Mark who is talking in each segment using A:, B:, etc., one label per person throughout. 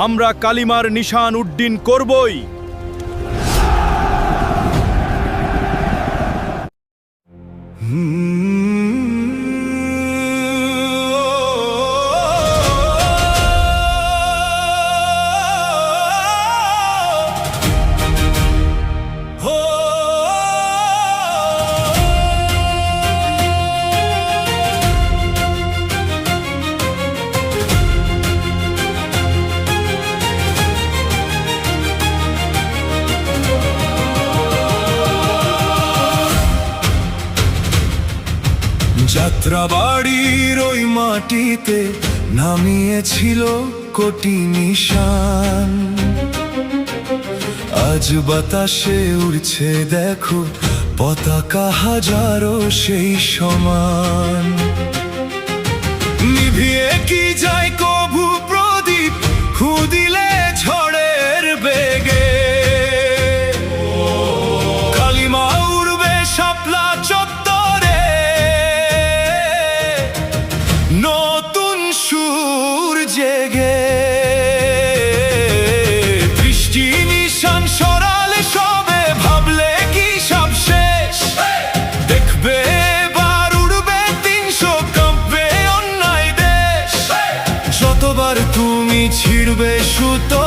A: আমরা কালিমার নিশান উড্ডীন করবই।
B: যাত্রাবাড়ির ওই মাটিতে নামিয়েছিল কোটি নিশান, আজ বাতাসে উড়ছে দেখো পতাকা হাজারো সেই সমান। নিভিয়ে কি যায় কভু প্রদীপ, ফু দিলে ঝড়ের বেগে, কালিমা উড়বে শাপলা চত্বরে, নতুন সুর জেগে। বৃষ্টি নিশান সরালে সবে ভাবলে কি সব শেষ, দেখবে এবার উড়বে 300, কাঁপবে অন্যায় দেশ। যতবার তুমি ছিড়বে সুতো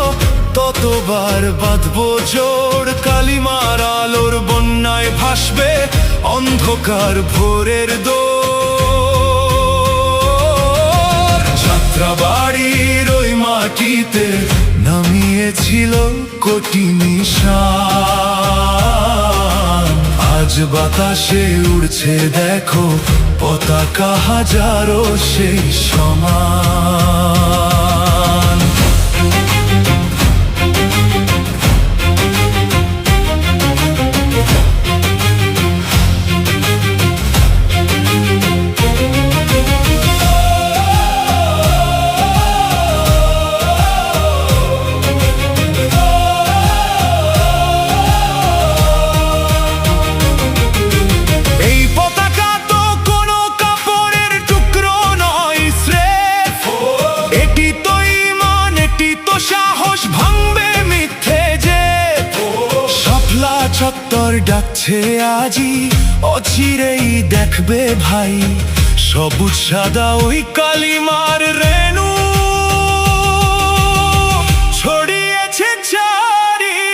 B: ততবার বাঁধবো জোর, কালিমার আলোর বন্যায় ভাসবে অন্ধকার ভোরের দোর। যাত্রাবাড়ির ওই মাটিতে নামিয়েছিল কোটি নিশান, আজ বাতাসে উড়ছে দেখো পতাকা হাজারো সেই সমান। চত্বর ডাকছে আজি, অচিরেই দেখবে ভাই সবুজ সাদা ওই কালিমার রেণু ছড়িয়েছে চারিঠায়।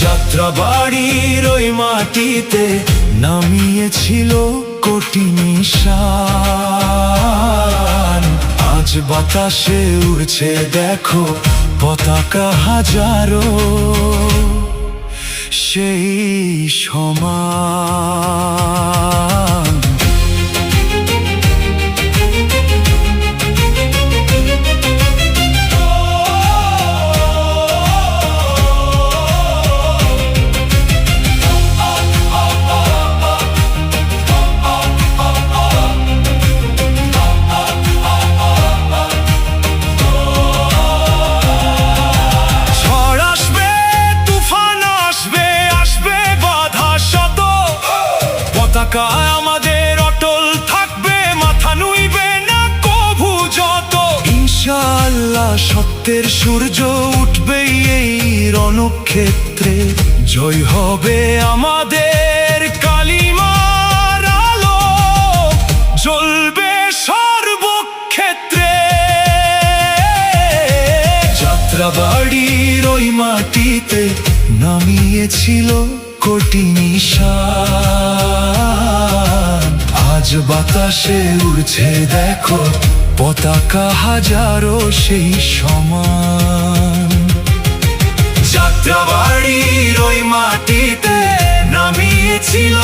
B: যাত্রাবাড়ির ওই মাটিতে নামিয়েছিল কোটি নিশান, আজ বাতাসে উড়ছে দেখো পতাকা হাজারো সেই সমান। আমাদের অটল থাকবে, মাথা নুইবে না কভু যত। ইনশাআল্লাহ সত্যের সূর্য উঠবেই এই রণক্ষেত্রে, জয় হবে আমাদের কালিমার আলো, জ্বলবে সর্বক্ষেত্রে। যাত্রাবাড়ির ওই মাটিতে নামিয়েছিল কোটি নিশান, আজ বাতাসে উড়ছে দেখো পতাকা হাজারো সেই সমান। যাত্রাবাড়ির ওই মাটিতে নামিয়েছিল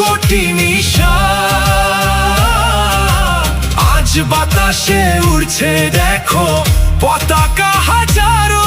B: কোটি নিশান, আজ বাতাসে উড়ছে দেখো পতাকা হাজারো